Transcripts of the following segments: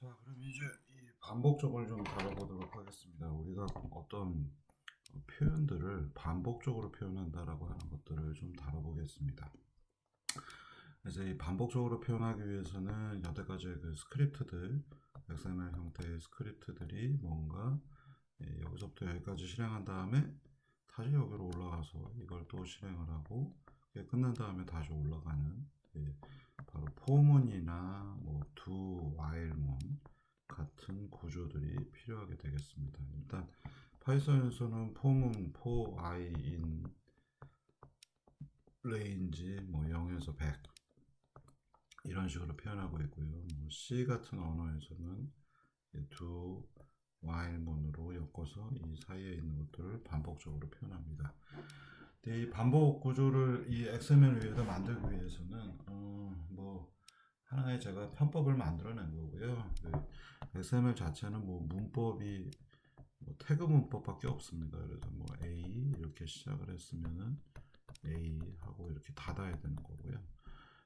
자, 그럼 이제 이 반복적으로 좀 다뤄보도록 하겠습니다. 우리가 어떤 표현들을 반복적으로 표현한다라고 하는 것들을 좀 다뤄보겠습니다. 그래서 이 반복적으로 표현하기 위해서는 여태까지의 그 스크립트들, XML 형태의 스크립트들이 뭔가 여기서부터 여기까지 실행한 다음에 다시 여기로 올라가서 이걸 또 실행을 하고 끝난 다음에 다시 올라가는 바로 포문이나 뭐 do, while문 같은 구조들이 필요하게 되겠습니다. 일단 파이썬에서는 포문, for i in range 뭐 0에서 100 이런 식으로 표현하고 있고요. 뭐 C 같은 언어에서는 do, while문으로 엮어서 이 사이에 있는 것들을 반복적으로 표현합니다. 이 반복 구조를 이 XML 위에다 만들기 위해서는 뭐 하나의 제가 편법을 만들어낸 거고요. 그 XML 자체는 뭐 문법이 뭐 태그 문법밖에 없습니다. 그래서 뭐 A 이렇게 시작을 했으면은 A 하고 이렇게 닫아야 되는 거고요.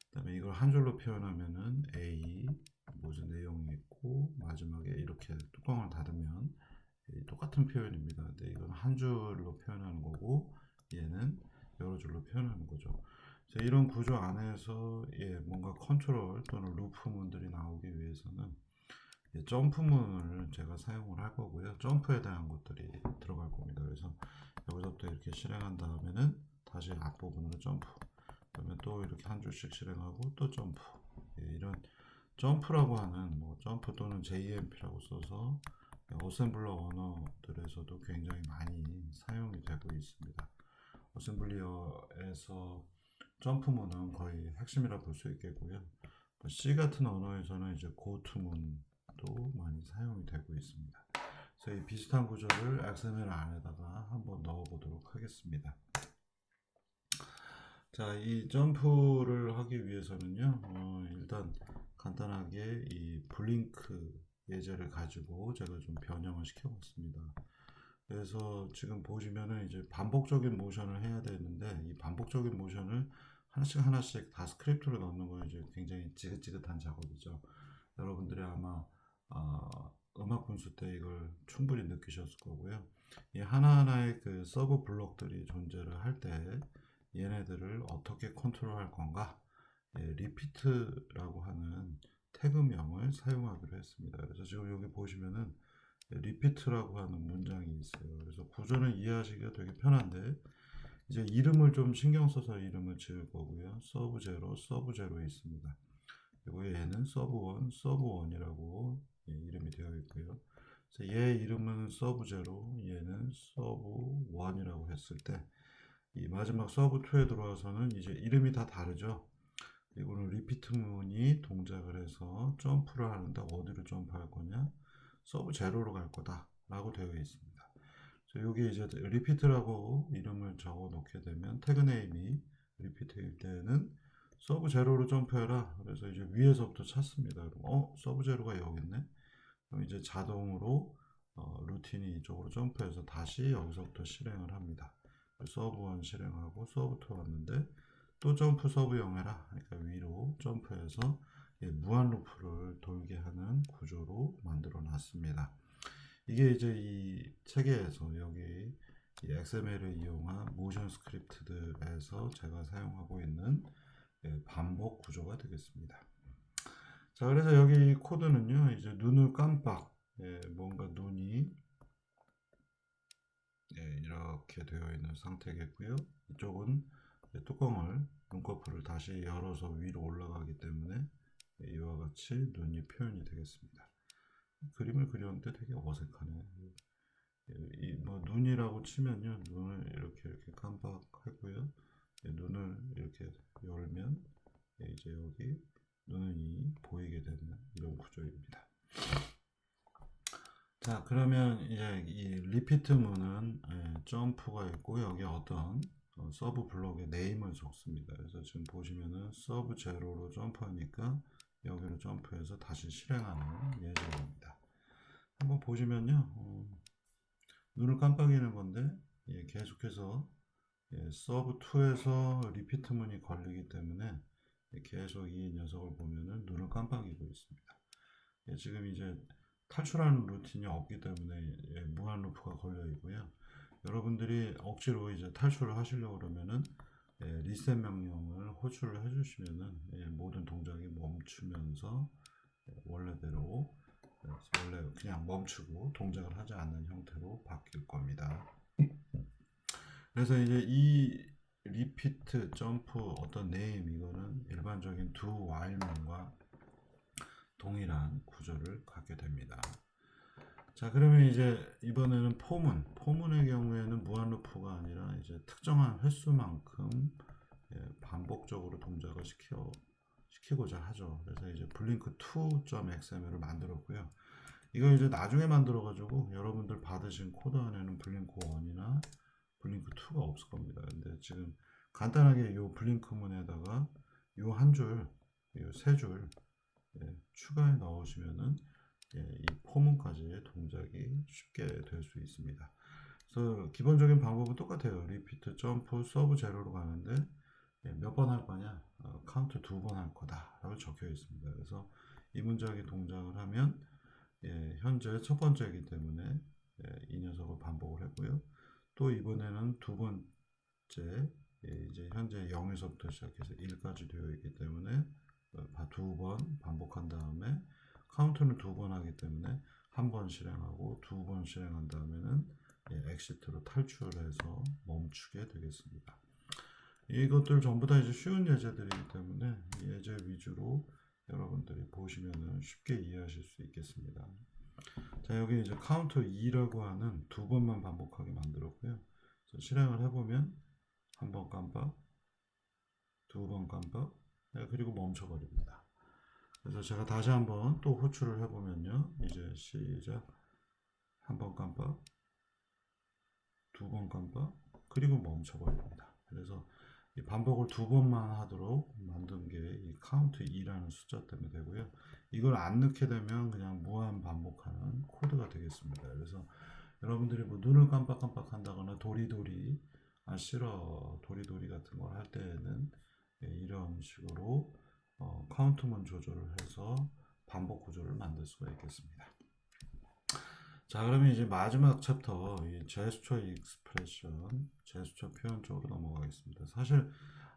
그다음에 이걸 한 줄로 표현하면은 A 무슨 내용이 있고 마지막에 이렇게 뚜껑을 닫으면 똑같은 표현입니다. 근데 이건 한 줄로 표현하는 거고 얘는 여러 줄로 표현하는 거죠. 이런 구조 안에서 뭔가 컨트롤 또는 루프문들이 나오기 위해서는 점프문을 제가 사용을 할 거고요. 점프에 대한 것들이 들어갈 겁니다. 그래서 여기서부터 이렇게 실행한 다음에는 다시 앞부분으로 점프. 그러면 또 이렇게 한 줄씩 실행하고 또 점프. 이런 점프라고 하는 뭐 점프 또는 JMP라고 써서 어셈블러 언어들에서도 굉장히 많이 사용이 되고 있습니다. 어셈블리어에서 점프문은 거의 핵심이라 볼 수 있겠고요. C 같은 언어에서는 이제 고투문도 많이 사용이 되고 있습니다. 그래서 이 비슷한 구조를 XML 안에다가 한번 넣어 보도록 하겠습니다. 자, 이 점프를 하기 위해서는요, 일단 간단하게 이 블링크 예제를 가지고 제가 좀 변형을 시켜봤습니다. 그래서 지금 보시면은 이제 반복적인 모션을 해야 되는데 이 반복적인 모션을 하나씩 하나씩 다 스크립트로 넣는 건 이제 굉장히 지긋지긋한 작업이죠. 여러분들이 아마 음악 분수 때 이걸 충분히 느끼셨을 거고요. 이 하나하나의 그 서브 블록들이 존재를 할 때 얘네들을 어떻게 컨트롤할 건가? 리피트라고 하는 태그명을 사용하기로 했습니다. 그래서 지금 여기 보시면은 리피트라고 하는 문장이 있어요. 그래서 구조는 이해하시기가 되게 편한데 이제 이름을 좀 신경 써서 이름을 지을 거고요. 서브 제로, 서브 제로 있습니다. 그리고 얘는 서브 원, 서브 원이라고 이름이 되어 있고요. 그래서 얘 이름은 서브 제로, 얘는 서브 원이라고 했을 때 이 마지막 서브 2에 들어와서는 이제 이름이 다 다르죠. 이거는 리피트 문이 동작을 해서 점프를 하는데 어디로 점프할 거냐? 서브 제로로 갈 거다 라고 되어 있습니다. 여기 이제 리피트라고 이름을 적어 놓게 되면 태그 네임이 리피트일 때는 서브 제로로 점프해라. 그래서 이제 위에서부터 찾습니다. 서브 제로가 여기 있네. 그럼 이제 자동으로 루틴이 이쪽으로 점프해서 다시 여기서부터 실행을 합니다. 서브 1 실행하고 서브 2 왔는데 또 점프 서브 0 해라. 그러니까 위로 점프해서 무한 루프를 돌게 하는 구조로 만들어 놨습니다. 이게 이제 이 체계에서 여기 이 XML을 이용한 모션 스크립트들에서 제가 사용하고 있는 반복 구조가 되겠습니다. 자, 그래서 여기 코드는요, 이제 눈을 깜빡, 뭔가 눈이 이렇게 되어 있는 상태겠고요. 이쪽은 뚜껑을, 눈꺼풀을 다시 열어서 위로 올라가기 때문에 이와 같이 눈이 표현이 되겠습니다. 그림을 그렸는데 되게 어색하네. 뭐 눈이라고 치면요, 눈을 이렇게 깜빡하고요. 눈을 이렇게 열면 이제 여기 눈이 보이게 되는 이런 구조입니다. 자, 그러면 이제 이 리피트 문은 점프가 있고 여기 어떤 서브 블록의 네임을 적습니다. 그래서 지금 보시면은 서브 제로로 점프하니까 여기로 점프해서 다시 실행하는 예제입니다. 한번 보시면요, 눈을 깜빡이는 건데 계속해서 서브 2에서 리피트 문이 걸리기 때문에 계속 이 녀석을 보면은 눈을 깜빡이고 있습니다. 지금 이제 탈출하는 루틴이 없기 때문에 무한 루프가 걸려 있고요. 여러분들이 억지로 이제 탈출을 하시려고 그러면은 리셋 명령을 호출을 해주시면은 모든 동작이 멈추면서 원래대로 원래 그냥 멈추고 동작을 하지 않는 형태로 바뀔 겁니다. 그래서 이제 이 리피트, 점프, 어떤 네임 이거는 일반적인 두 while문과 동일한 구조를 갖게 됩니다. 자, 그러면 이제 이번에는 포문의 경우에는 무한 루프가 아니라 이제 특정한 횟수만큼 반복적으로 동작을 시키고자 하죠. 그래서 이제 블링크 2.xml을 만들었고요. 이거 이제 나중에 만들어가지고 여러분들 받으신 코드 안에는 블링크 1이나 블링크 2가 없을 겁니다. 근데 지금 간단하게 이 블링크 문에다가 이 한 줄, 이 세 줄 추가해 넣으시면은 이 포문까지의 동작이 쉽게 될 수 있습니다. 그래서 기본적인 방법은 똑같아요. 리피트, 점프, 서브 제로로 가는데 몇 번 할 거냐? 카운트 2번 할 거다 라고 적혀 있습니다. 그래서 이 문장의 동작을 하면 현재 첫 번째이기 때문에 이 녀석을 반복을 했고요. 또 이번에는 두 번째 이제 현재 0에서부터 시작해서 1까지 되어 있기 때문에 두 번 반복한 다음에 카운트는 두 번 하기 때문에 한 번 실행하고 두 번 실행한 다음에는 엑시트로 탈출해서 멈추게 되겠습니다. 이것들 전부 다 이제 쉬운 예제들이기 때문에 예제 위주로 여러분들이 보시면은 쉽게 이해하실 수 있겠습니다. 자, 여기 이제 카운터 2라고 하는 두 번만 반복하게 만들었고요. 실행을 해보면 한 번 깜빡, 두 번 깜빡, 그리고 멈춰버립니다. 그래서 제가 다시 한번 또 호출을 해보면요. 이제 시작. 한 번 깜빡, 두 번 깜빡, 그리고 멈춰버립니다. 그래서 이 반복을 두 번만 하도록 만든 게 이 카운트 2라는 숫자 때문에 되고요. 이걸 안 넣게 되면 그냥 무한 반복하는 코드가 되겠습니다. 그래서 여러분들이 뭐 눈을 깜빡깜빡 한다거나 도리도리 싫어 도리도리 같은 걸 할 때에는 이런 식으로 카운트만 조절을 해서 반복 구조를 만들 수가 있겠습니다. 자, 그러면 이제 마지막 챕터, 이 제스처 익스프레션, 제스처 표현 쪽으로 넘어가겠습니다. 사실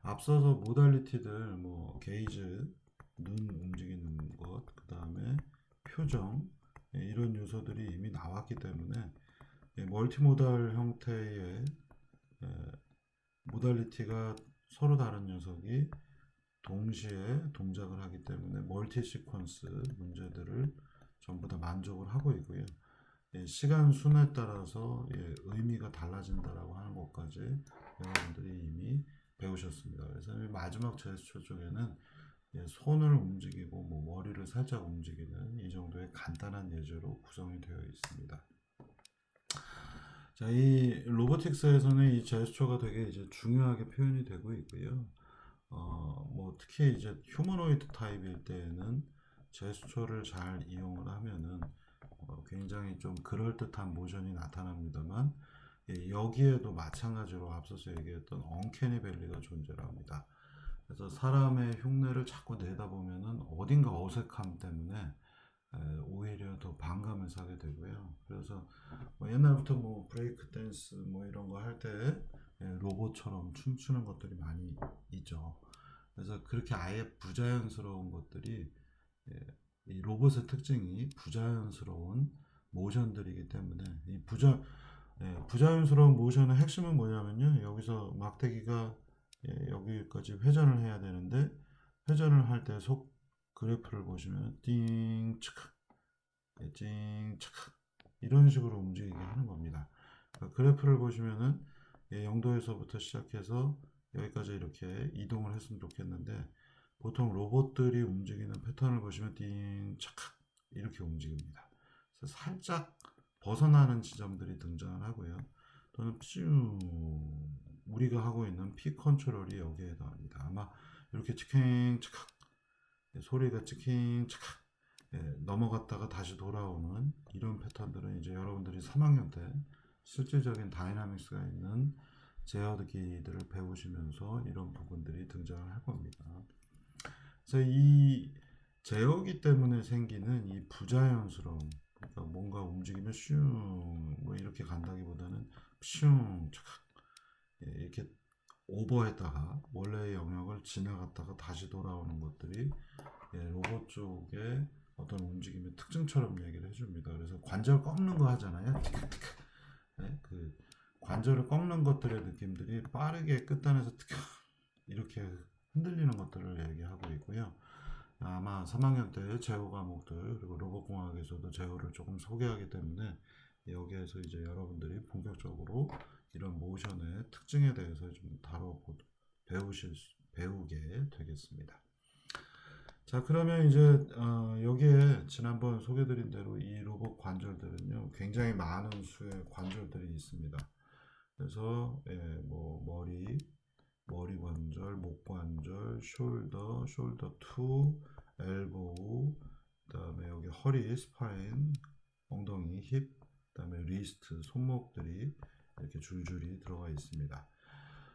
앞서서 모달리티들, 뭐 게이지, 눈 움직이는 것, 그 다음에 표정, 이런 요소들이 이미 나왔기 때문에 멀티모달 형태의 모달리티가 서로 다른 녀석이 동시에 동작을 하기 때문에 멀티 시퀀스 문제들을 전부 다 만족을 하고 있고요. 시간 순에 따라서 의미가 달라진다라고 하는 것까지 여러분들이 이미 배우셨습니다. 그래서 마지막 제스처 쪽에는 손을 움직이고 뭐 머리를 살짝 움직이는 이 정도의 간단한 예제로 구성이 되어 있습니다. 자, 이 로보틱스에서는 이 제스처가 되게 이제 중요하게 표현이 되고 있고요. 뭐 특히 이제 휴머노이드 타입일 때에는 제스처를 잘 이용을 하면은 굉장히 좀 그럴듯한 모션이 나타납니다만 여기에도 마찬가지로 앞서서 얘기했던 언캐니 밸리가 존재를 합니다. 그래서 사람의 흉내를 자꾸 내다 보면은 어딘가 어색함 때문에 오히려 더 반감을 사게 되고요. 그래서 뭐 옛날부터 뭐 브레이크 댄스 뭐 이런 거 할 때 로봇처럼 춤추는 것들이 많이 있죠. 그래서 그렇게 아예 부자연스러운 것들이 이 로봇의 특징이 부자연스러운 모션들이기 때문에 이 부자연스러운 모션의 핵심은 뭐냐면요. 여기서 막대기가 여기까지 회전을 해야 되는데 회전을 할 때 속 그래프를 보시면 띵 치크 찡 치크 이런 식으로 움직이게 하는 겁니다. 그러니까 그래프를 보시면은 0도에서부터 시작해서 여기까지 이렇게 이동을 했으면 좋겠는데 보통 로봇들이 움직이는 패턴을 보시면 띵 착 이렇게 움직입니다. 그래서 살짝 벗어나는 지점들이 등장을 하고요. 또는 쭉 우리가 하고 있는 피 컨트롤이 여기에 해당합니다. 아마 이렇게 치킹 착 소리가 치킹 착 넘어갔다가 다시 돌아오는 이런 패턴들은 이제 여러분들이 3학년 때 실질적인 다이나믹스가 있는 제어기들을 배우시면서 이런 부분들이 등장을 할 겁니다. 그래서 이 제어기 때문에 생기는 이 부자연스러움, 그러니까 뭔가 움직이면 슝뭐 이렇게 간다기보다는 슝 이렇게 오버했다가 원래의 영역을 지나갔다가 다시 돌아오는 것들이 로봇 쪽의 어떤 움직임의 특징처럼 얘기를 해줍니다. 그래서 관절 꺾는 거 하잖아요. 그 관절을 꺾는 것들의 느낌들이 빠르게 끝단에서 이렇게 흔들리는 것들을 얘기하고 있고요. 아마 3학년 때 제호 과목들 그리고 로봇공학에서도 제호를 조금 소개하기 때문에 여기에서 이제 여러분들이 본격적으로 이런 모션의 특징에 대해서 좀 배우게 되겠습니다. 자, 그러면 이제 여기에 지난번 소개드린 대로 이 로봇 관절들은요 굉장히 많은 수의 관절들이 있습니다. 그래서 뭐 머리 관절, 목 관절, 숄더 2, 엘보우, 그다음에 여기 허리, 스파인, 엉덩이, 힙, 그다음에 리스트, 손목들이 이렇게 줄줄이 들어가 있습니다.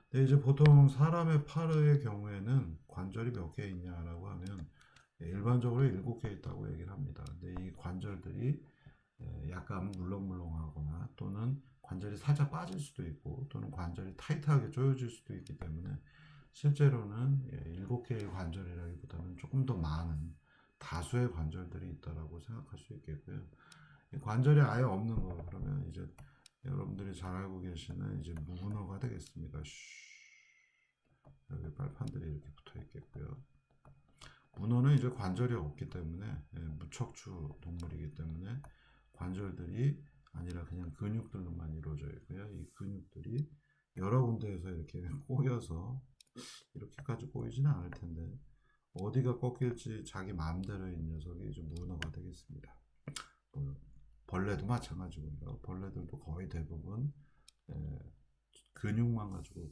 근데 이제 보통 사람의 팔의 경우에는 관절이 몇 개 있냐라고 하면 일반적으로 7개 있다고 얘기를 합니다. 근데 이 관절들이 약간 물렁물렁하거나 또는 관절이 살짝 빠질 수도 있고 또는 관절이 타이트하게 조여질 수도 있기 때문에 실제로는 7개의 관절이라기보다는 조금 더 많은 다수의 관절들이 있다라고 생각할 수 있겠고요. 관절이 아예 없는 거 그러면 이제 여러분들이 잘 알고 계시는 이제 문어가 되겠습니다. 여기 발판들이 이렇게 붙어 있겠고요. 문어는 이제 관절이 없기 때문에 무척추 동물이기 때문에 관절들이 아니라 그냥 근육들로만 이루어져 있고요. 이 근육들이 여러 군데에서 이렇게 꼬여서 이렇게까지 꼬이지는 않을 텐데 어디가 꺾일지 자기 마음대로인 녀석이 좀 문어가 되겠습니다. 벌레도 마찬가지고요. 벌레들도 거의 대부분 근육만 가지고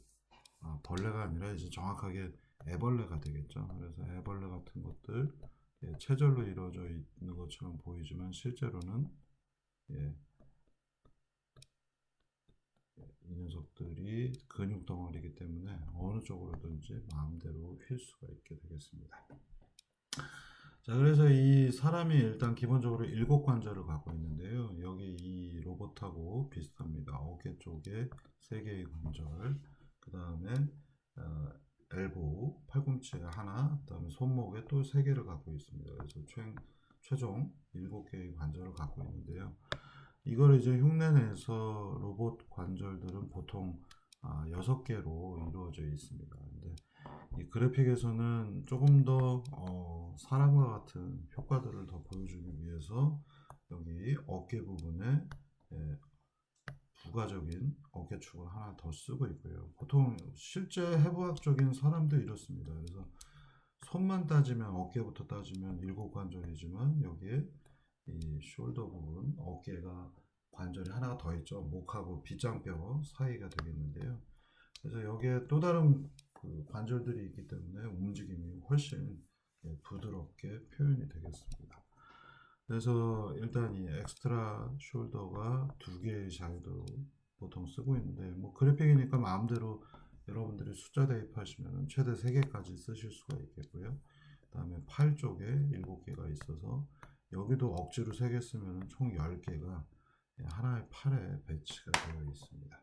벌레가 아니라 이제 정확하게 애벌레가 되겠죠. 그래서 애벌레 같은 것들 체절로 이루어져 있는 것처럼 보이지만 실제로는 이 녀석들이 근육 덩어리이기 때문에 어느 쪽으로든지 마음대로 휠 수가 있게 되겠습니다. 자, 그래서 이 사람이 일단 기본적으로 7관절을 갖고 있는데요. 여기 이 로봇하고 비슷합니다. 어깨 쪽에 3개의 관절, 그 다음에 엘보, 팔꿈치에 하나, 그 다음에 손목에 또 3개를 갖고 있습니다. 그래서 최종 7개의 관절을 갖고 있는데요. 이걸 이제 흉내내서 로봇 관절들은 보통 6개로 이루어져 있습니다. 근데 이 그래픽에서는 조금 더 사람과 같은 효과들을 더 보여주기 위해서 여기 어깨 부분에 부가적인 어깨축을 하나 더 쓰고 있고요. 보통 실제 해부학적인 사람도 이렇습니다. 그래서 손만 따지면 어깨부터 따지면 7관절이지만 여기에 이 숄더 부분 어깨가 관절이 하나가 더 있죠. 목하고 빗장뼈 사이가 되겠는데요. 그래서 여기에 또 다른 그 관절들이 있기 때문에 움직임이 훨씬 부드럽게 표현이 되겠습니다. 그래서 일단 이 엑스트라 숄더가 2개의 자유도 보통 쓰고 있는데 뭐 그래픽이니까 마음대로 여러분들이 숫자 대입하시면 최대 3개까지 쓰실 수가 있겠고요. 그 다음에 팔 쪽에 7개가 있어서 여기도 억지로 3개 쓰면 총 10개가 하나의 팔에 배치가 되어 있습니다.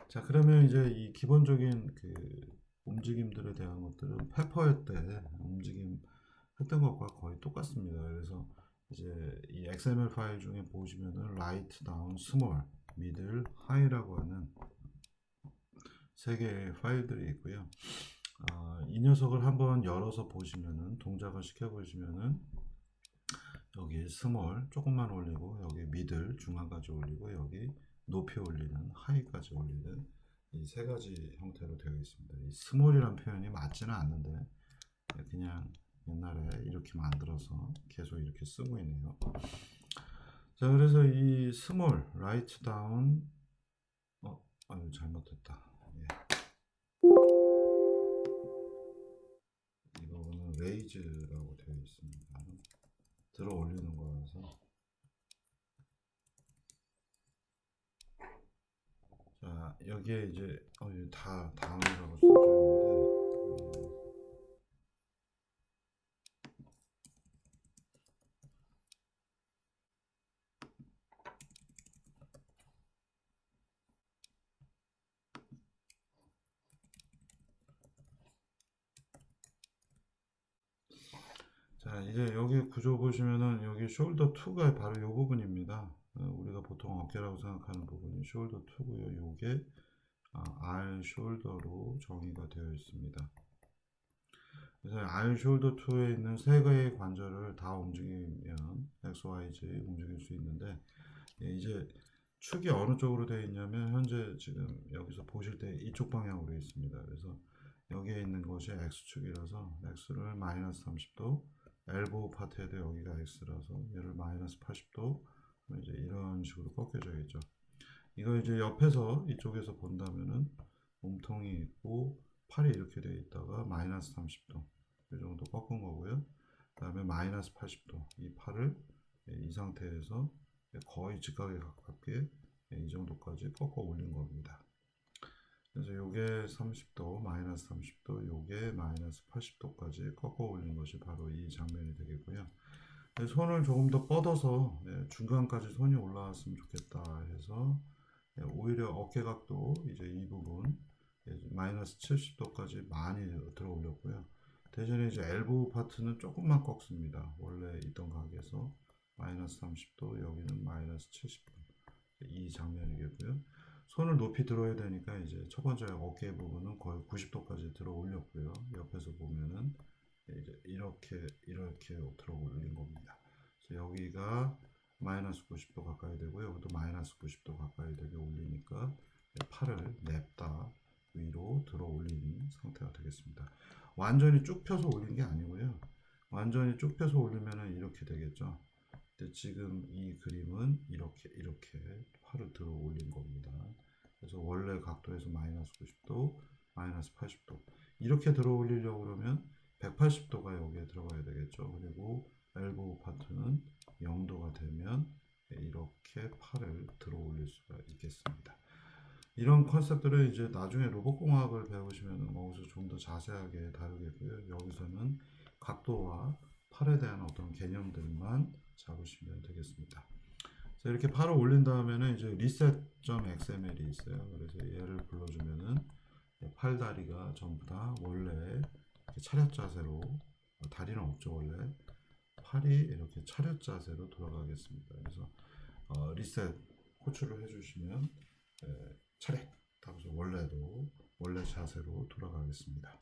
자, 그러면 이제 이 기본적인 그 움직임들에 대한 것들은 페퍼의 때 움직임 했던 것과 거의 똑같습니다. 그래서 이제 이 XML 파일 중에 보시면은 라이트, 다운, 스몰, 미들, 하이라고 하는 3개의 파일들이 있고요. 이 녀석을 한번 열어서 보시면은 동작을 시켜 보시면은 여기 스몰 조금만 올리고 여기 미들 중간까지 올리고 여기 높이 올리는 하이까지 올리는 이 3가지 형태로 되어 있습니다. 이 스몰이란 표현이 맞지는 않는데 그냥 옛날에 이렇게 만들어서 계속 이렇게 쓰고 있네요. 자, 그래서 이 스몰, 라이트 다운, 잘못했다. 이거는 레이즈라고 되어 있습니다. 들어 올리는 거라서. 자, 여기에 이제 다 다운이라고 써져 있는데 이제 여기 구조 보시면은 여기 숄더 2가 바로 이 부분입니다. 우리가 보통 어깨라고 생각하는 부분이 숄더 2고요. 요게 R 숄더로 정의가 되어 있습니다. 그래서 R 숄더 2에 있는 세 개의 관절을 다 움직이면 XYZ 움직일 수 있는데, 이제 축이 어느 쪽으로 되어 있냐면 현재 지금 여기서 보실 때 이쪽 방향으로 있습니다. 그래서 여기에 있는 것이 X축이라서 X를 마이너스 30도, 엘보우 파트에도 여기가 X라서 얘를 마이너스 80도, 이제 이런 식으로 꺾여져 있죠. 이거 이제 옆에서 이쪽에서 본다면은 몸통이 있고 팔이 이렇게 되어 있다가 마이너스 30도 이 정도 꺾은 거고요. 그 다음에 마이너스 80도 이 팔을 이 상태에서 거의 직각에 가깝게 이 정도까지 꺾어 올린 겁니다. 그래서 요게 30도, 마이너스 30도, 요게 마이너스 80도까지 꺾어 올린 것이 바로 이 장면이 되겠고요. 손을 조금 더 뻗어서 중간까지 손이 올라왔으면 좋겠다 해서 오히려 어깨각도 이제 이 부분 마이너스 70도까지 많이 들어 올렸고요. 대신에 이제 엘보우 파트는 조금만 꺾습니다. 원래 있던 각에서 마이너스 30도, 여기는 마이너스 70도. 이 장면이겠고요. 손을 높이 들어야 되니까 이제 첫 번째 어깨 부분은 거의 90도까지 들어 올렸고요. 옆에서 보면은 이제 이렇게 들어 올린 겁니다. 그래서 여기가 마이너스 90도 가까이 되고요. 여기도 마이너스 90도 가까이 되게 올리니까 팔을 냅다 위로 들어 올린 상태가 되겠습니다. 완전히 쭉 펴서 올린 게 아니고요. 완전히 쭉 펴서 올리면은 이렇게 되겠죠. 근데 지금 이 그림은 이렇게 팔을 들어 올린 겁니다. 그래서 원래 각도에서 마이너스 90도, 마이너스 80도 이렇게 들어 올리려고 그러면 180도가 여기에 들어가야 되겠죠. 그리고 엘보우 파트는 0도가 되면 이렇게 팔을 들어 올릴 수가 있겠습니다. 이런 컨셉들을 이제 나중에 로봇공학을 배우시면 거기서 좀 더 자세하게 다루겠고요. 여기서는 각도와 팔에 대한 어떤 개념들만 잡으시면 되겠습니다. 자, 이렇게 팔을 올린 다음에는 이제 reset.xml이 있어요. 그래서 얘를 불러주면은 팔다리가 전부 다 원래 차렷 자세로, 다리는 없죠 원래. 팔이 이렇게 차렷 자세로 돌아가겠습니다. 그래서 리셋 호출을 해주시면 차렷 하면서 원래 자세로 돌아가겠습니다.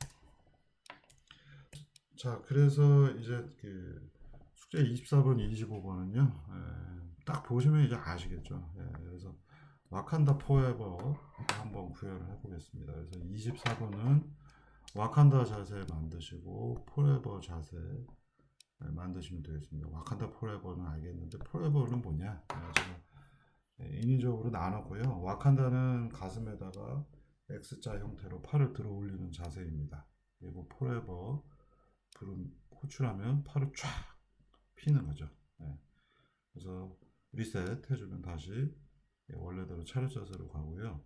자, 그래서 이제 그 숙제 24번, 25번은요. 딱 보시면 이제 아시겠죠. 그래서 와칸다 포에버 한번 구현을 해보겠습니다. 그래서 24번은 와칸다 자세 만드시고 포에버 자세 만드시면 되겠습니다. 와칸다 포에버는 알겠는데 포에버는 뭐냐? 제가 인위적으로 나눴고요. 와칸다는 가슴에다가 X자 형태로 팔을 들어 올리는 자세입니다. 그리고 포에버 호출하면 팔을 쫙 피는 거죠. 그래서 리셋 해주면 다시 원래대로 차렷 자세로 가고요.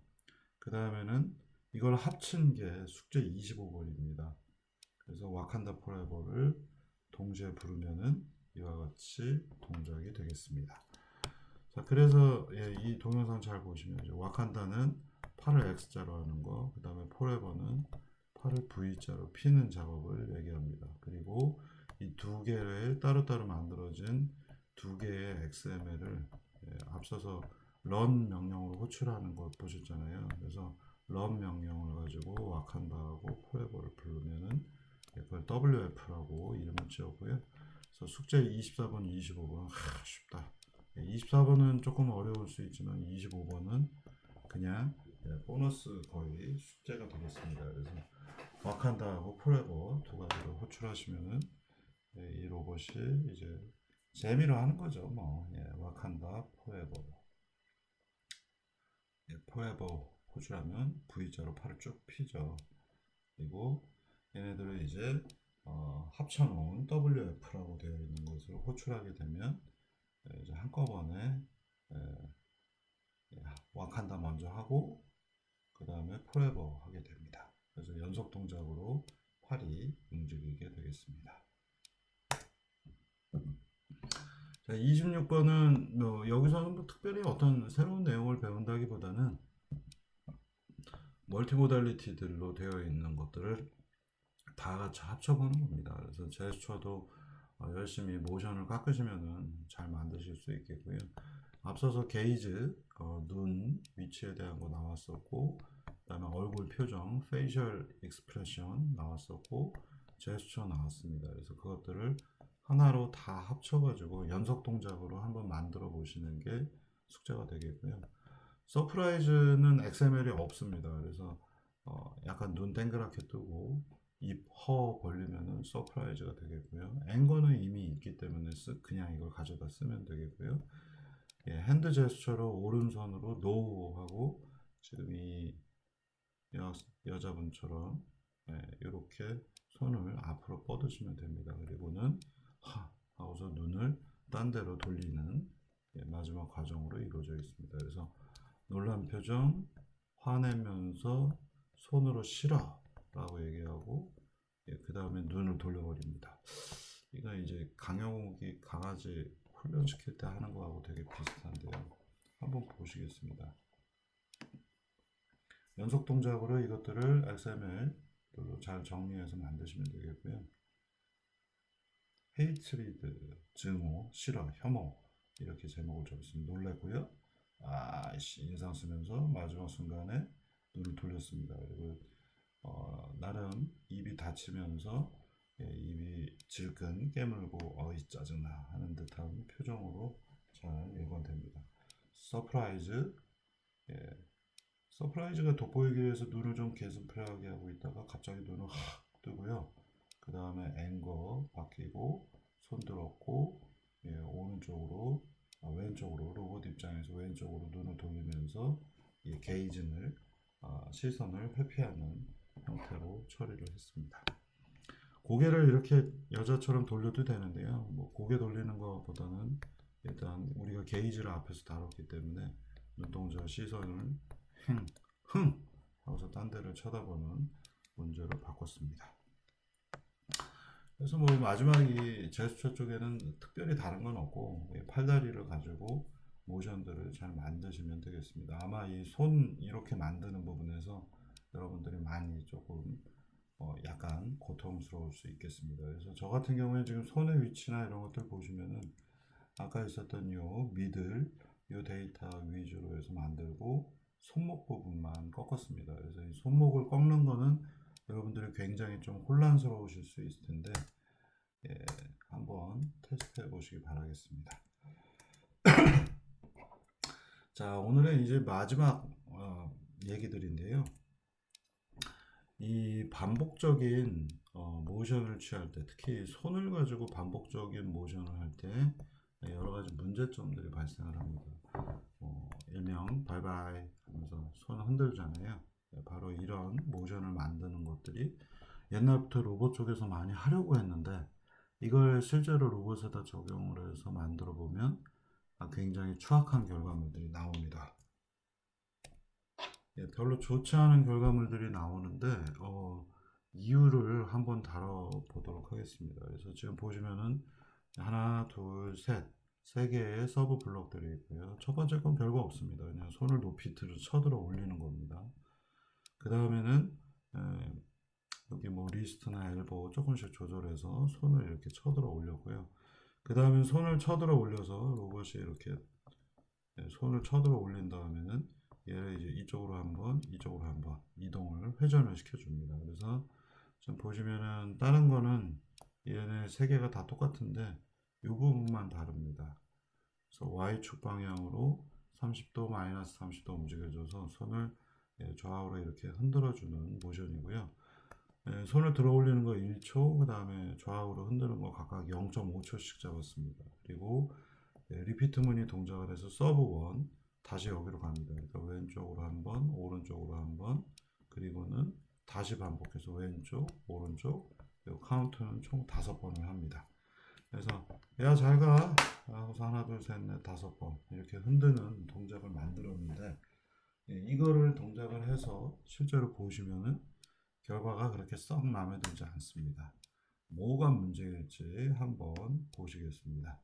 그 다음에는 이걸 합친 게 숙제 25번입니다. 그래서 와칸다 포레버를 동시에 부르면은 이와 같이 동작이 되겠습니다. 자, 그래서 이 동영상 잘 보시면 이제 와칸다는 팔을 X자로 하는 거, 그 다음에 포레버는 팔을 V자로 피는 작업을 얘기합니다. 그리고 이 두 개를 따로따로 만들어진 두 개의 XML을 앞서서 run 명령으로 호출하는 거 보셨잖아요. 그래서 run 명령을 가지고 와칸다하고 포에버를 부르면은 그걸 WF라고 이름을 지었고요. 그래서 숙제 24번, 25번 쉽다. 24번은 조금 어려울 수 있지만 25번은 그냥 보너스 거의 숙제가 되겠습니다. 그래서 와칸다하고 포에버 두 가지로 호출하시면은 이 로봇이 이제 재미로 하는 거죠. 뭐 와칸다 포에버 포에버 호출하면 V자로 팔을 쭉 피죠. 그리고 얘네들을 이제 합쳐놓은 WF라고 되어 있는 것을 호출하게 되면 이제 한꺼번에 와칸다 먼저 하고 그 다음에 포에버 하게 됩니다. 그래서 연속 동작으로 팔이 움직이게 되겠습니다. 자, 26번은 여기서는 뭐 특별히 어떤 새로운 내용을 배운다기보다는 멀티모달리티들로 되어 있는 것들을 다 같이 합쳐보는 겁니다. 그래서 제스처도 열심히 모션을 깎으시면은 잘 만드실 수 있겠고요. 앞서서 게이즈, 눈 위치에 대한 거 나왔었고, 그다음에 얼굴 표정, 페이셜 익스프레션 나왔었고, 제스처 나왔습니다. 그래서 그것들을 하나로 다 합쳐가지고 연속 동작으로 한번 만들어 보시는 게 숙제가 되겠고요. 서프라이즈는 XML이 없습니다. 그래서 약간 눈 땡그랗게 뜨고 입, 허 벌리면은 서프라이즈가 되겠고요. 앵거는 이미 있기 때문에 그냥 이걸 가져다 쓰면 되겠고요. 예, 핸드 제스처로 오른손으로 노 하고 지금 이 여자분처럼 이렇게 손을 앞으로 뻗으시면 됩니다. 그리고는 하 하고서 눈을 딴 데로 돌리는 마지막 과정으로 이루어져 있습니다. 그래서 놀란 표정, 화내면서 손으로 싫어 라고 얘기하고 그 다음에 눈을 돌려버립니다. 이건 이제 강영욱이 강아지 훈련시킬 때 하는 거하고 되게 비슷한데요. 한번 보시겠습니다. 연속 동작으로 이것들을 XML로 잘 정리해서 만드시면 되겠고요. 헤이트리드, 증오, 싫어, 혐오 이렇게 제목을 적었습니다. 놀랬고요. 아이씨 인상 쓰면서 마지막 순간에 눈을 돌렸습니다. 그리고 나름 입이 닫히면서 입이 질끈 깨물고 어이 짜증나 하는 듯한 표정으로 잘 일관됩니다. 서프라이즈, 서프라이즈가 돋보이기 위해서 눈을 좀 개슴츠하게 하고 있다가 갑자기 눈을 확 뜨고요. 그 다음에 앵거 바뀌고 손 들었고 오른쪽으로 왼쪽으로 로봇 입장에서 왼쪽으로 눈을 돌리면서 게이징을 시선을 회피하는 형태로 처리를 했습니다. 고개를 이렇게 여자처럼 돌려도 되는데요. 뭐 고개 돌리는 것보다는 일단 우리가 게이지를 앞에서 다뤘기 때문에 눈동자 시선을 흥 하고서 딴 데를 쳐다보는 문제로 바꿨습니다. 그래서 뭐 마지막이 제스처 쪽에는 특별히 다른 건 없고 팔다리를 가지고 모션들을 잘 만드시면 되겠습니다. 아마 이 손 이렇게 만드는 부분에서 여러분들이 많이 조금 약간 고통스러울 수 있겠습니다. 그래서 저 같은 경우에 지금 손의 위치나 이런 것들 보시면은 아까 있었던 요 미들 요 데이터 위주로 해서 만들고 손목 부분만 꺾었습니다. 그래서 이 손목을 꺾는 거는 여러분들이 굉장히 좀 혼란스러우실 수 있을 텐데 한번 테스트해 보시기 바라겠습니다. 자, 오늘의 이제 마지막 얘기들인데요. 이 반복적인 모션을 취할 때, 특히 손을 가지고 반복적인 모션을 할 때 여러 가지 문제점들이 발생을 합니다. 일명 바이바이 하면서 손 흔들잖아요. 바로 이런 모션을 만드는 것들이 옛날부터 로봇 쪽에서 많이 하려고 했는데 이걸 실제로 로봇에다 적용을 해서 만들어 보면 굉장히 추악한 결과물들이 나옵니다. 별로 좋지 않은 결과물들이 나오는데 이유를 한번 다뤄보도록 하겠습니다. 그래서 지금 보시면은 하나, 둘, 세 개의 서브 블록들이 있고요. 첫 번째 건 별거 없습니다. 그냥 손을 높이 쳐들어 올리는 겁니다. 그 다음에는 여기 뭐 리스트나 엘보 조금씩 조절해서 손을 이렇게 쳐들어 올렸고요. 그 다음에 손을 쳐들어 올려서 로봇이 이렇게 손을 쳐들어 올린 다음에는 얘를 이제 이쪽으로 한번 이동을 회전을 시켜줍니다. 그래서 지금 보시면은 다른 거는 얘네 세 개가 다 똑같은데 이 부분만 다릅니다. 그래서 Y축 방향으로 30도, 마이너스 30도 움직여줘서 손을 좌우로 이렇게 흔들어주는 모션이고요. 손을 들어 올리는 거 1초, 그 다음에 좌우로 흔드는 거 각각 0.5초씩 잡았습니다. 그리고 리피트 문이 동작을 해서 서브 1, 다시 여기로 갑니다. 그러니까 왼쪽으로 한번, 오른쪽으로 한번, 그리고는 다시 반복해서 왼쪽, 오른쪽, 카운트는 총 5번을 합니다. 그래서 야 잘 가 하고서 하나 둘 셋 넷 5번 이렇게 흔드는 동작을 만들었는데 이거를 동작을 해서 실제로 보시면은 결과가 그렇게 썩 마음에 들지 않습니다. 뭐가 문제일지 한번 보시겠습니다.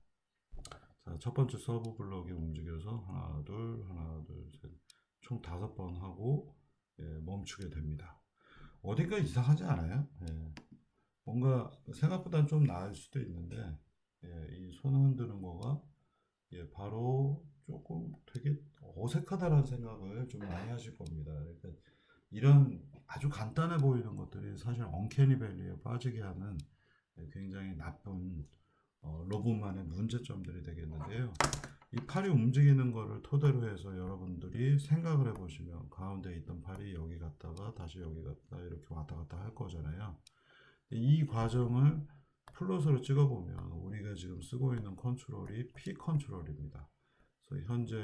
자, 첫 번째 서브 블럭이 움직여서 하나 둘 셋 총 5번 하고 멈추게 됩니다. 어딘가 이상하지 않아요? 뭔가 생각보다 좀 나을 수도 있는데, 예, 이 손을 흔드는 거가 예, 바로 조금 되게 어색하다라는 생각을 좀 많이 하실 겁니다. 그러니까 이런 아주 간단해 보이는 것들이 사실 언캐니 밸리에 빠지게 하는 굉장히 나쁜 로봇만의 문제점들이 되겠는데요. 이 팔이 움직이는 거를 토대로 해서 여러분들이 생각을 해보시면 가운데 있던 팔이 여기 갔다가 다시 여기 갔다 이렇게 왔다 갔다 할 거잖아요. 이 과정을 플롯으로 찍어보면 우리가 지금 쓰고 있는 컨트롤이 P 컨트롤입니다. 그래서 현재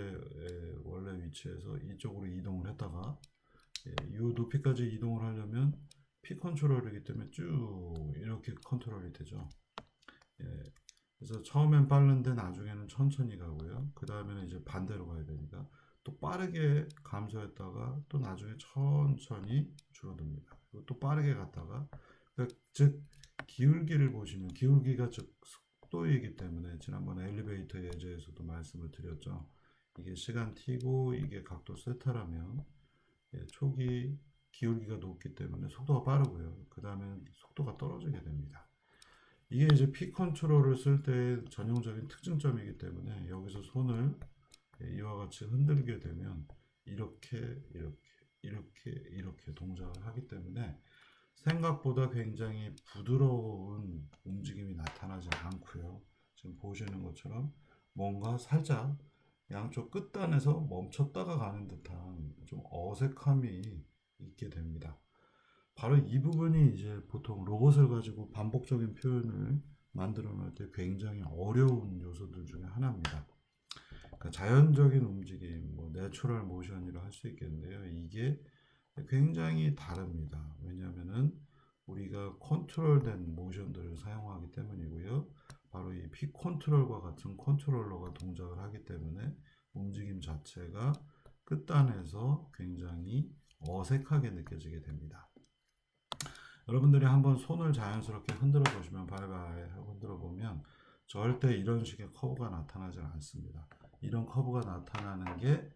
원래 위치에서 이쪽으로 이동을 했다가 이 높이까지 이동을 하려면 P 컨트롤이기 때문에 쭉 이렇게 컨트롤이 되죠. 예, 그래서 처음엔 빠른데 나중에는 천천히 가고요. 그 다음에는 이제 반대로 가야 되니까 또 빠르게 감소했다가 또 나중에 천천히 줄어듭니다. 그리고 또 빠르게 갔다가 그러니까 즉 기울기를 보시면 기울기가 즉 속도이기 때문에 지난번에 엘리베이터 예제에서도 말씀을 드렸죠. 이게 시간 t고 이게 각도 세타라면 초기 기울기가 높기 때문에 속도가 빠르고요. 그 다음에 속도가 떨어지게 됩니다. 이게 이제 P 컨트롤을 쓸 때 전형적인 특징점이기 때문에 여기서 손을 이와 같이 흔들게 되면 이렇게 동작을 하기 때문에 생각보다 굉장히 부드러운 움직임이 나타나지 않고요. 지금 보시는 것처럼 뭔가 살짝 양쪽 끝단에서 멈췄다가 가는 듯한 좀 어색함이 있게 됩니다. 바로 이 부분이 이제 보통 로봇을 가지고 반복적인 표현을 만들어 놓을 때 굉장히 어려운 요소들 중에 하나입니다. 그러니까 자연적인 움직임, 뭐 내추럴 모션이라 할 수 있겠는데요. 이게 굉장히 다릅니다. 왜냐하면은 우리가 컨트롤된 모션들을 사용하기 때문이고요. 바로 이 P 컨트롤과 같은 컨트롤러가 동작을 하기 때문에 움직임 자체가 끝단에서 굉장히 어색하게 느껴지게 됩니다. 여러분들이 한번 손을 자연스럽게 흔들어 보시면 바이바이 하고 흔들어 보면 절대 이런 식의 커브가 나타나지 않습니다. 이런 커브가 나타나는 게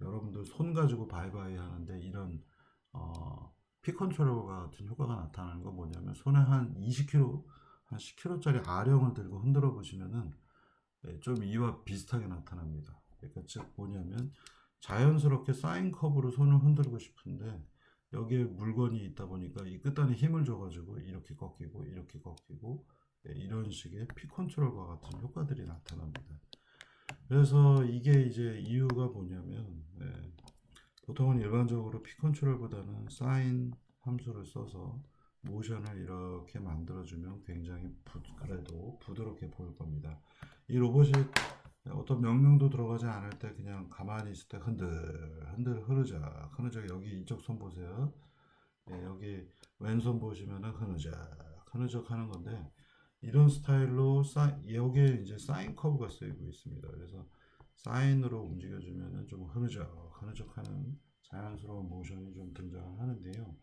여러분들 손 가지고 바이바이 하는데 이런 피 컨트롤 같은 효과가 나타나는 건 뭐냐면 손에 한 20kg, 한 10kg짜리 아령을 들고 흔들어 보시면은 좀 이와 비슷하게 나타납니다. 그러니까 즉 뭐냐면 자연스럽게 사인 커브로 손을 흔들고 싶은데 여기에 물건이 있다 보니까 이 끝단에 힘을 줘가지고 이렇게 꺾이고 이렇게 꺾이고 이런 식의 피 컨트롤과 같은 효과들이 나타납니다. 그래서 이게 이제 이유가 뭐냐면 보통은 일반적으로 피 컨트롤보다는 사인 함수를 써서 모션을 이렇게 만들어주면 굉장히 그래도 부드럽게 보일 겁니다. 이 로봇이 어떤 명령도 들어가지 않을 때 그냥 가만히 있을 때 흔들 흐느적 여기 이쪽 손 보세요. 여기 왼손 보시면은 흐느적 하는 건데 이런 스타일로 여기에 이제 사인 커브가 쓰이고 있습니다. 그래서 사인으로 움직여주면은 좀 흐느적 하는 자연스러운 모션이 좀 등장을 하는데요.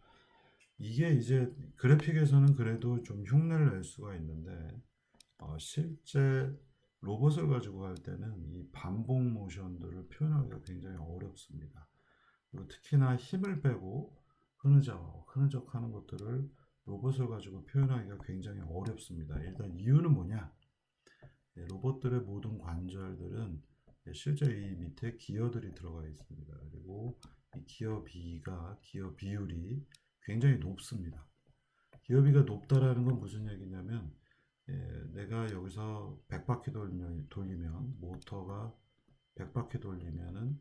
이게 이제 그래픽에서는 그래도 좀 흉내를 낼 수가 있는데 실제 로봇을 가지고 할 때는 이 반복 모션들을 표현하기가 굉장히 어렵습니다. 그리고 특히나 힘을 빼고 흐느적 하는 것들을 로봇을 가지고 표현하기가 굉장히 어렵습니다. 일단 이유는 뭐냐? 로봇들의 모든 관절들은 실제 이 밑에 기어들이 들어가 있습니다. 그리고 이 기어 비율이 굉장히 높습니다. 기어비가 높다라는 건 무슨 얘기냐면 내가 여기서 100바퀴 돌리면 모터가 100바퀴 돌리면은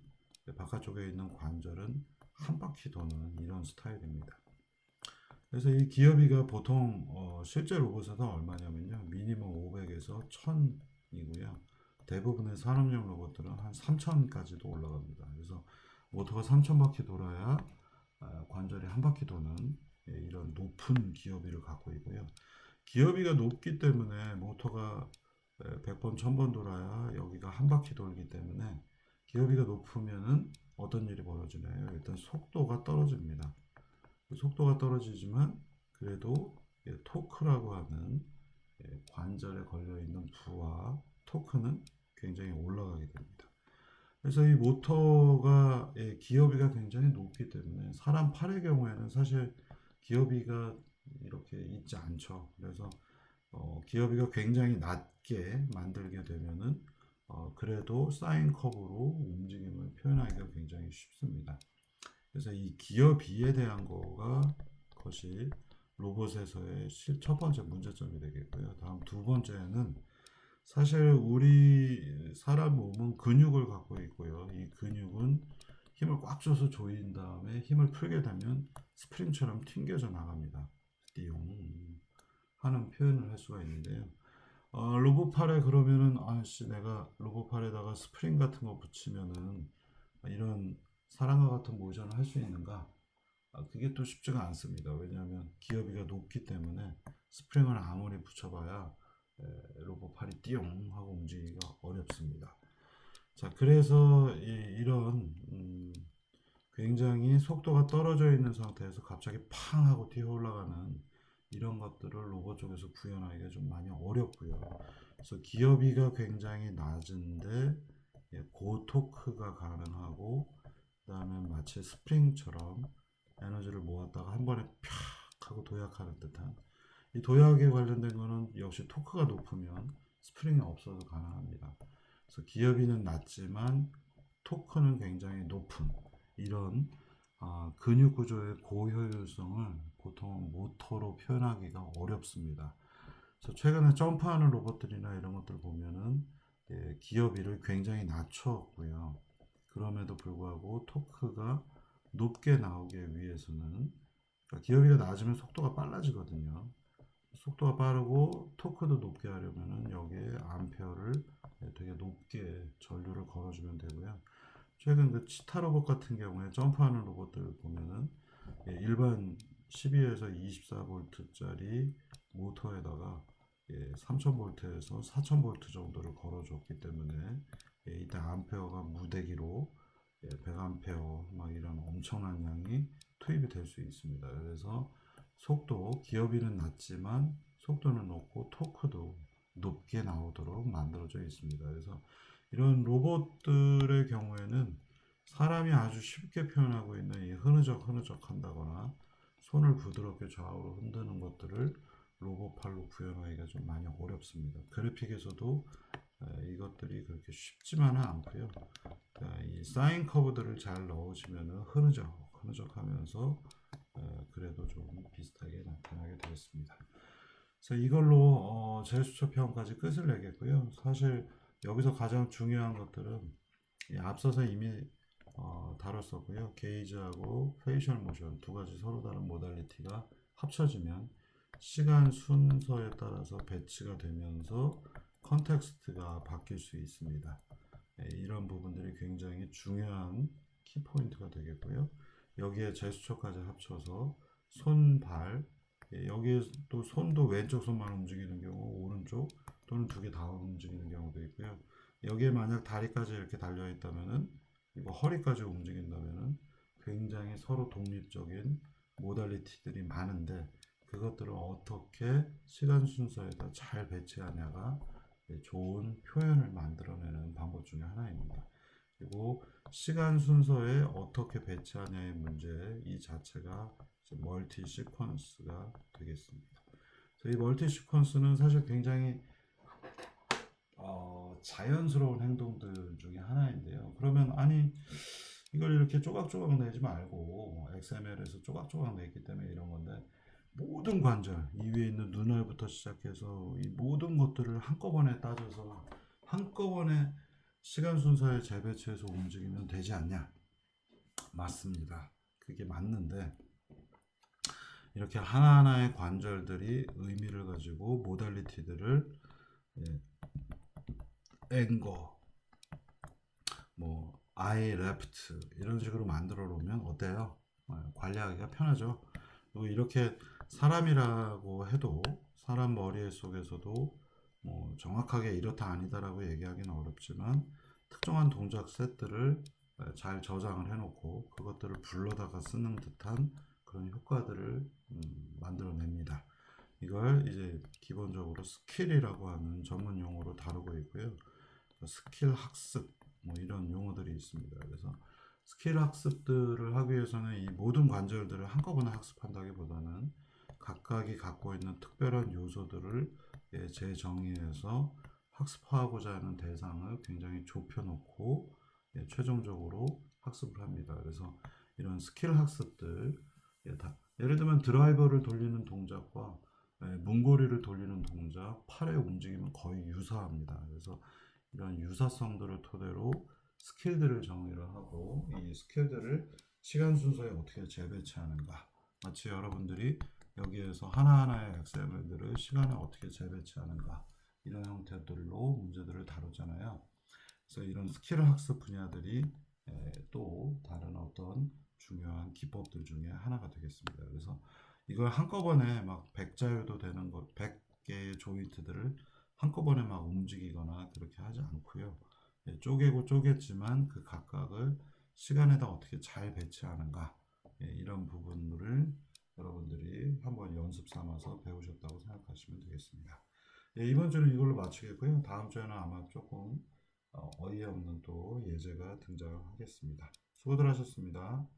바깥쪽에 있는 관절은 한 바퀴 도는 이런 스타일입니다. 그래서 이 기어비가 보통 실제 로봇에서 얼마냐면요. 미니멈 500에서 1000이고요. 대부분의 산업용 로봇들은 한 3000까지도 올라갑니다. 그래서 모터가 3000바퀴 돌아야 관절이 한 바퀴 도는 이런 높은 기어비를 갖고 있고요. 기어비가 높기 때문에 모터가 100번, 1000번 돌아야 여기가 한 바퀴 돌기 때문에 기어비가 높으면은 어떤 일이 벌어지나요? 일단 속도가 떨어집니다. 속도가 떨어지지만 그래도 토크라고 하는 관절에 걸려있는 부와 토크는 굉장히 올라가게 됩니다. 그래서 이 모터가 기어비가 굉장히 높기 때문에 사람 팔의 경우에는 사실 기어비가 이렇게 있지 않죠. 그래서 기어비가 굉장히 낮게 만들게 되면은 그래도 사인 컵으로 움직임을 표현하기가 굉장히 쉽습니다. 그래서 이 기어비에 대한 것이 로봇에서의 첫 번째 문제점이 되겠고요. 다음 두 번째는 사실 우리 사람 몸은 근육을 갖고 있고요. 이 근육은 힘을 꽉 줘서 조인 다음에 힘을 풀게 되면 스프링처럼 튕겨져 나갑니다. 띠용 하는 표현을 할 수가 있는데요. 로봇팔에 그러면은 아씨 내가 로봇팔에다가 스프링 같은 거 붙이면은 이런 사람과 같은 모션을 할 수 있는가? 그게 또 쉽지가 않습니다. 왜냐하면 기어비가 높기 때문에 스프링을 아무리 붙여봐야 로봇팔이 띠용 하고 움직이기가 어렵습니다. 자, 그래서 이런 굉장히 속도가 떨어져 있는 상태에서 갑자기 팡 하고 튀어 올라가는 이런 것들을 로봇 쪽에서 구현하기가 좀 많이 어렵고요. 그래서 기어비가 굉장히 낮은데 고토크가 가능하고 그다음에 마치 스프링처럼 에너지를 모았다가 한 번에 팍 하고 도약하는 듯한 이 도약에 관련된 거는 역시 토크가 높으면 스프링이 없어도 가능합니다. 그래서 기어비는 낮지만 토크는 굉장히 높은 이런 근육 구조의 고효율성을 보통 모터로 표현하기가 어렵습니다. 그래서 최근에 점프하는 로봇들이나 이런 것들 보면은 기어비를 굉장히 낮췄고요. 그럼에도 불구하고 토크가 높게 나오기 위해서는 그러니까 기어비가 낮으면 속도가 빨라지거든요. 속도가 빠르고 토크도 높게 하려면은 여기에 암페어를 되게 높게 전류를 걸어주면 되고요. 최근 그 치타 로봇 같은 경우에 점프하는 로봇들 보면은 일반 12에서 24V짜리 모터에다가 3000V에서 4000V 정도를 걸어줬기 때문에 이때 암페어가 무대기로 100A 막 이런 엄청난 양이 투입이 될 수 있습니다. 그래서 기어비는 낮지만 속도는 높고 토크도 높게 나오도록 만들어져 있습니다. 그래서 이런 로봇들의 경우에는 사람이 아주 쉽게 표현하고 있는 이 흐느적 한다거나 손을 부드럽게 좌우로 흔드는 것들을 로봇팔로 구현하기가 좀 많이 어렵습니다. 그래픽에서도 이것들이 그렇게 쉽지만은 않고요. 이 사인 커브들을 잘 넣으시면 흐느적 하면서 그래도 좀 비슷하게 나타나게 되겠습니다. 그래서 이걸로 제수처 평까지 끝을 내겠고요. 사실 여기서 가장 중요한 것들은 앞서서 이미 다뤘었고요. 게이지하고 페이셜 모션 두 가지 서로 다른 모달리티가 합쳐지면 시간 순서에 따라서 배치가 되면서 컨텍스트가 바뀔 수 있습니다. 이런 부분들이 굉장히 중요한 키포인트가 되겠고요. 여기에 제스처까지 합쳐서 손, 발, 여기에 또 손도 왼쪽 손만 움직이는 경우, 오른쪽 또는 두 개 다 움직이는 경우도 있고요. 여기에 만약 다리까지 이렇게 달려 있다면은 이거 허리까지 움직인다면은 굉장히 서로 독립적인 모달리티들이 많은데 그것들을 어떻게 시간 순서에다 잘 배치하냐가 좋은 표현을 만들어내는 방법 중에 하나입니다. 그리고 시간 순서에 어떻게 배치하냐의 문제 이 자체가 멀티 시퀀스가 되겠습니다. 이 멀티 시퀀스는 사실 굉장히 자연스러운 행동들 중에 하나인데요. 그러면 아니 이걸 이렇게 조각조각 내지 말고 XML에서 조각조각 냈기 때문에 이런 건데 모든 관절 이 위에 있는 눈알부터 시작해서 이 모든 것들을 한꺼번에 따져서 한꺼번에 시간 순서에 재배치해서 움직이면 되지 않냐? 맞습니다. 그게 맞는데 이렇게 하나하나의 관절들이 의미를 가지고 모달리티들을 앵거, 뭐 I left 이런 식으로 만들어 놓으면 어때요? 관리하기가 편하죠. 그리고 이렇게 사람이라고 해도 사람 머리 속에서도 뭐 정확하게 이렇다 아니다라고 얘기하기는 어렵지만 특정한 동작 셋들을 잘 저장을 해놓고 그것들을 불러다가 쓰는 듯한 그런 효과들을 만들어냅니다. 이걸 이제 기본적으로 스킬이라고 하는 전문 용어로 다루고 있고요. 스킬 학습 뭐 이런 용어들이 있습니다. 그래서 스킬 학습들을 하기 위해서는 이 모든 관절들을 한꺼번에 학습한다기보다는 각각이 갖고 있는 특별한 요소들을 재정의해서 학습하고자 하는 대상을 굉장히 좁혀놓고 최종적으로 학습을 합니다. 그래서 이런 스킬 학습들, 예를 들면 드라이버를 돌리는 동작과 문고리를 돌리는 동작, 팔의 움직임은 거의 유사합니다. 그래서 이런 유사성들을 토대로 스킬들을 정의를 하고 이 스킬들을 시간 순서에 어떻게 재배치하는가, 마치 여러분들이 여기에서 하나하나의 엑셀들을 시간에 어떻게 재배치하는가, 이런 형태들로 문제들을 다루잖아요. 그래서 이런 스킬 학습 분야들이 또 다른 어떤 중요한 기법들 중에 하나가 되겠습니다. 그래서 이걸 한꺼번에 막 100자유도 되는 것, 100개의 조인트들을 한꺼번에 막 움직이거나 그렇게 하지 않고요. 쪼개고 쪼갰지만 그 각각을 시간에다 어떻게 잘 배치하는가, 이런 부분을 여러분들이 한번 연습 삼아서 배우셨다고 생각하시면 되겠습니다. 이번 주는 이걸로 마치겠고요. 다음 주에는 아마 조금 어이없는 또 예제가 등장하겠습니다. 수고들 하셨습니다.